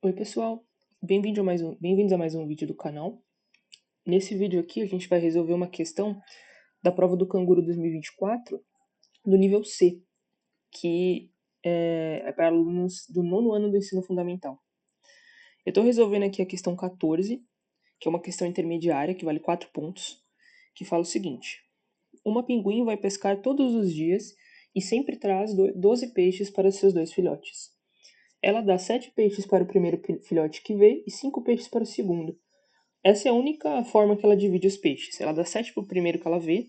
Oi pessoal, bem-vindos a mais um vídeo do canal. Nesse vídeo aqui a gente vai resolver uma questão da prova do Canguru 2024 do nível C, que é para alunos do nono ano do ensino fundamental. Eu estou resolvendo aqui a questão 14, que é uma questão intermediária que vale 4 pontos, que fala o seguinte: uma pinguim vai pescar todos os dias e sempre traz 12 peixes para seus dois filhotes. Ela dá 7 peixes para o primeiro filhote que vê e 5 peixes para o segundo. Essa é a única forma que ela divide os peixes. Ela dá 7 para o primeiro que ela vê,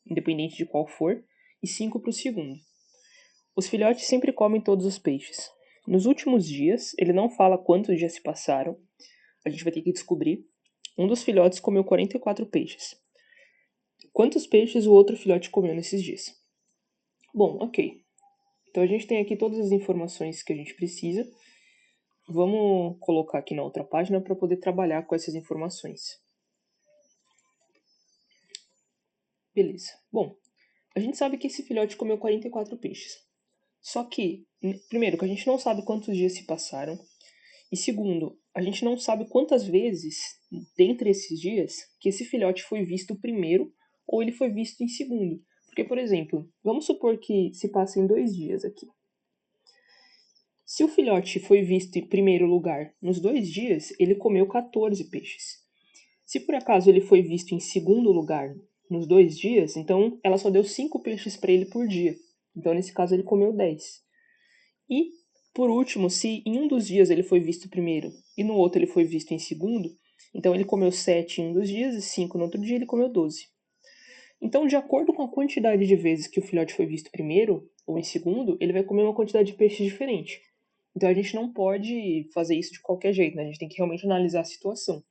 independente de qual for, e 5 para o segundo. Os filhotes sempre comem todos os peixes. Nos últimos dias, ele não fala quantos dias se passaram, a gente vai ter que descobrir. Um dos filhotes comeu 44 peixes. Quantos peixes o outro filhote comeu nesses dias? Bom, ok. Então a gente tem aqui todas as informações que a gente precisa. Vamos colocar aqui na outra página para poder trabalhar com essas informações. Beleza. Bom, a gente sabe que esse filhote comeu 44 peixes. Só que, primeiro, que a gente não sabe quantos dias se passaram. E segundo, a gente não sabe quantas vezes, dentre esses dias, que esse filhote foi visto primeiro ou ele foi visto em segundo. Porque, por exemplo, vamos supor que se passem 2 dias aqui. Se o filhote foi visto em primeiro lugar nos 2 dias, ele comeu 14 peixes. Se por acaso ele foi visto em segundo lugar nos 2 dias, então ela só deu 5 peixes para ele por dia. Então, nesse caso, ele comeu 10. E, por último, se em um dos dias ele foi visto primeiro e no outro ele foi visto em segundo, então ele comeu 7 em um dos dias e 5 no outro dia ele comeu 12. Então, de acordo com a quantidade de vezes que o filhote foi visto primeiro ou em segundo, ele vai comer uma quantidade de peixes diferente. Então, a gente não pode fazer isso de qualquer jeito, né? A gente tem que realmente analisar a situação.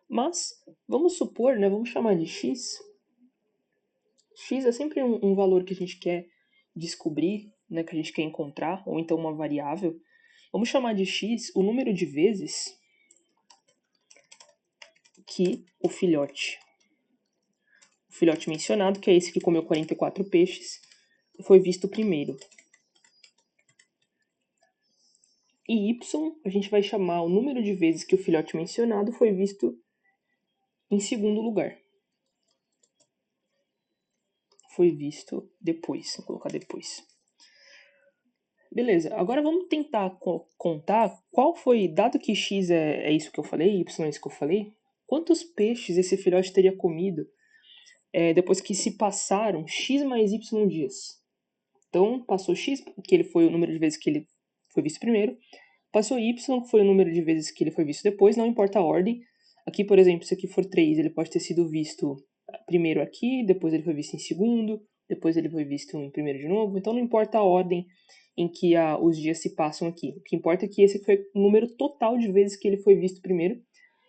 Mas, vamos supor, né? Vamos chamar de x. X é sempre um valor que a gente quer descobrir, né? Que a gente quer encontrar, ou então uma variável. Vamos chamar de x o número de vezes que o filhote mencionado, que é esse que comeu 44 peixes, foi visto primeiro. E y a gente vai chamar o número de vezes que o filhote mencionado foi visto em segundo lugar. Foi visto depois, vou colocar depois. Beleza, agora vamos tentar contar qual foi, dado que x é isso que eu falei, y é isso que eu falei, quantos peixes esse filhote teria comido depois que se passaram x mais y dias. Então, passou x, que ele foi o número de vezes que ele foi visto primeiro, passou y, que foi o número de vezes que ele foi visto depois, não importa a ordem. Aqui, por exemplo, se aqui for 3, ele pode ter sido visto primeiro aqui, depois ele foi visto em segundo, depois ele foi visto em primeiro de novo. Então, não importa a ordem em que os dias se passam aqui. O que importa é que esse foi o número total de vezes que ele foi visto primeiro,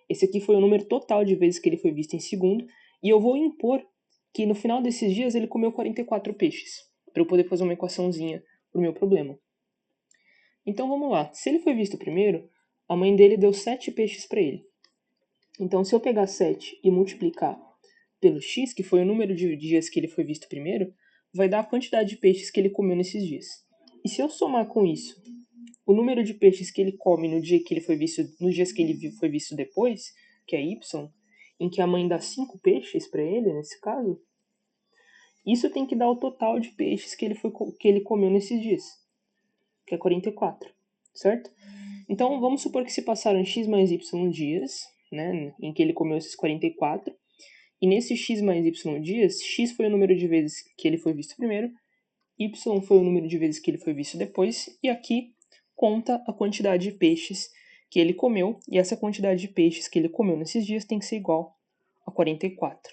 esse aqui foi o número total de vezes que ele foi visto em segundo, e eu vou impor que no final desses dias ele comeu 44 peixes, para eu poder fazer uma equaçãozinha pro meu problema. Então vamos lá. Se ele foi visto primeiro, a mãe dele deu 7 peixes para ele. Então, se eu pegar 7 e multiplicar pelo x, que foi o número de dias que ele foi visto primeiro, vai dar a quantidade de peixes que ele comeu nesses dias. E se eu somar com isso o número de peixes que ele come no dia que ele foi visto, nos dias que ele foi visto depois, que é y, em que a mãe dá 5 peixes para ele, nesse caso, isso tem que dar o total de peixes que ele comeu nesses dias, que é 44, certo? Então, vamos supor que se passaram x mais y dias, né, em que ele comeu esses 44, e nesse x mais y dias, x foi o número de vezes que ele foi visto primeiro, y foi o número de vezes que ele foi visto depois, e aqui conta a quantidade de peixes que ele comeu, e essa quantidade de peixes que ele comeu nesses dias tem que ser igual a 44.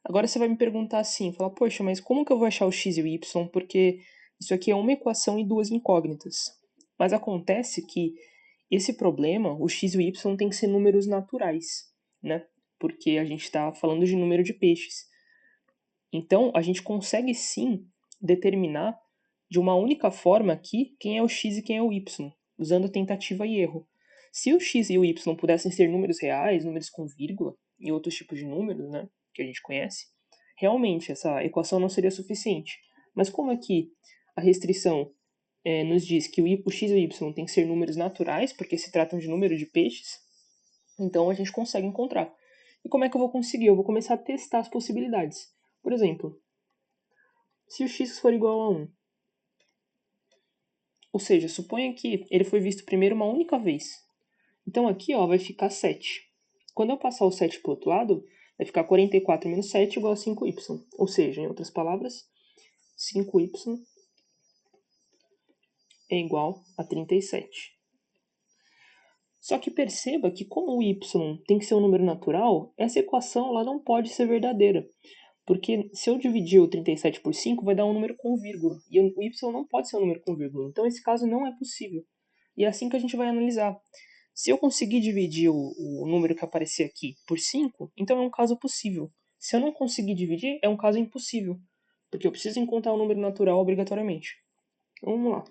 Agora você vai me perguntar assim, falar, poxa, mas como que eu vou achar o x e o y? Porque isso aqui é uma equação e duas incógnitas. Mas acontece que esse problema, o x e o y tem que ser números naturais, né? Porque a gente está falando de número de peixes. Então, a gente consegue sim determinar de uma única forma aqui quem é o x e quem é o y, usando tentativa e erro. Se o x e o y pudessem ser números reais, números com vírgula e outros tipos de números, né, que a gente conhece, realmente essa equação não seria suficiente. Mas como aqui a restrição nos diz que o x e o y tem que ser números naturais, porque se tratam de número de peixes, então a gente consegue encontrar. E como é que eu vou conseguir? Eu vou começar a testar as possibilidades. Por exemplo, se o x for igual a 1, ou seja, suponha que ele foi visto primeiro uma única vez. Então aqui vai ficar 7. Quando eu passar o 7 para o outro lado, vai ficar 44 menos 7 igual a 5y. Ou seja, em outras palavras, 5y é igual a 37. Só que perceba que como o y tem que ser um número natural, essa equação lá não pode ser verdadeira. Porque se eu dividir o 37 por 5, vai dar um número com vírgula. E o y não pode ser um número com vírgula. Então esse caso não é possível. E é assim que a gente vai analisar. Se eu conseguir dividir o número que aparecer aqui por 5, então é um caso possível. Se eu não conseguir dividir, é um caso impossível. Porque eu preciso encontrar um número natural obrigatoriamente. Então, vamos lá.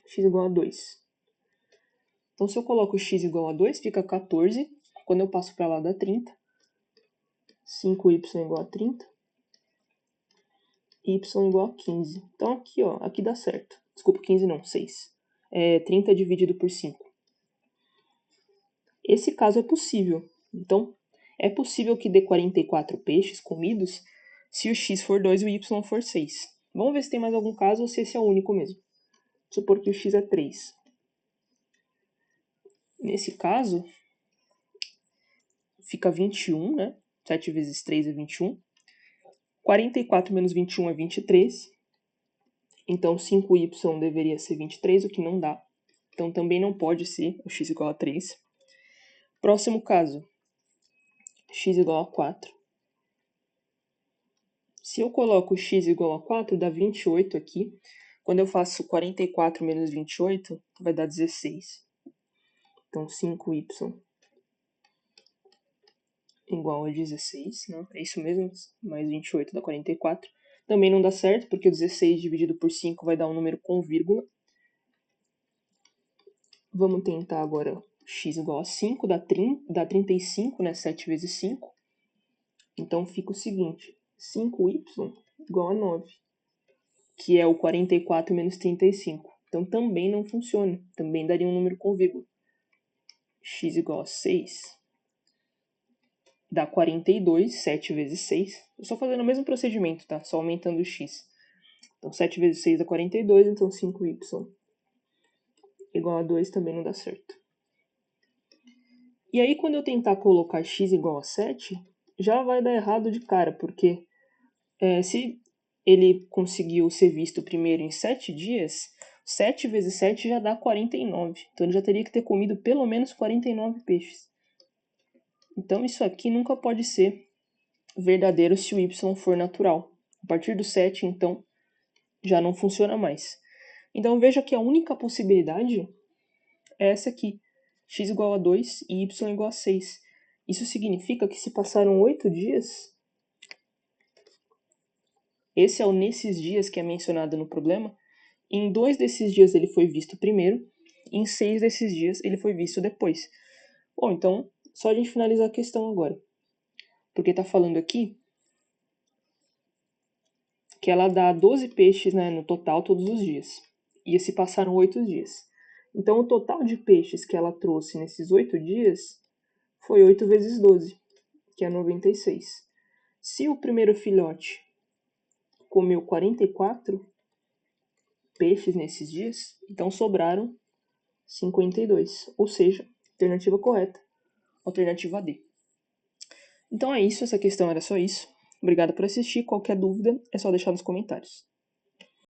X igual a 2. Então, se eu coloco x igual a 2, fica 14. Quando eu passo para lá, dá 30. 5y igual a 30. Y igual a 15. Então, aqui, aqui dá certo. Desculpa, 15 não, 6. 30 dividido por 5. Esse caso é possível. Então, é possível que dê 44 peixes comidos se o x for 2 e o y for 6. Vamos ver se tem mais algum caso ou se esse é o único mesmo. Supor que o x é 3. Nesse caso, fica 21, né? 7 vezes 3 é 21. 44 menos 21 é 23. Então, 5y deveria ser 23, o que não dá. Então, também não pode ser o x igual a 3. Próximo caso, x igual a 4. Se eu coloco x igual a 4, dá 28 aqui. Quando eu faço 44 menos 28, vai dar 16. Então, 5y igual a 16, né? É isso mesmo, mais 28 dá 44. Também não dá certo, porque o 16 dividido por 5 vai dar um número com vírgula. Vamos tentar agora x igual a 5, dá 35, né? 7 vezes 5. Então, fica o seguinte, 5y igual a 9, que é o 44 menos 35. Então, também não funciona. Também daria um número com vírgula. X igual a 6 dá 42, 7 vezes 6. Eu só fazendo o mesmo procedimento, tá? Só aumentando o x. Então, 7 vezes 6 dá 42, então 5y igual a 2 também não dá certo. E aí, quando eu tentar colocar x igual a 7, já vai dar errado de cara, porque se ele conseguiu ser visto primeiro em 7 dias, 7 vezes 7 já dá 49. Então, ele já teria que ter comido pelo menos 49 peixes. Então, isso aqui nunca pode ser verdadeiro se o y for natural. A partir do 7, então, já não funciona mais. Então, veja que a única possibilidade é essa aqui. X igual a 2 e y igual a 6. Isso significa que se passaram 8 dias, esse é o nesses dias que é mencionado no problema, em 2 desses dias ele foi visto primeiro, e em 6 desses dias ele foi visto depois. Bom, então, só a gente finalizar a questão agora. Porque está falando aqui que ela dá 12 peixes, né, no total todos os dias. E se passaram 8 dias. Então, o total de peixes que ela trouxe nesses 8 dias foi 8 vezes 12, que é 96. Se o primeiro filhote comeu 44 peixes nesses dias, então sobraram 52. Ou seja, alternativa correta, alternativa D. Então é isso, essa questão era só isso. Obrigado por assistir. Qualquer dúvida é só deixar nos comentários.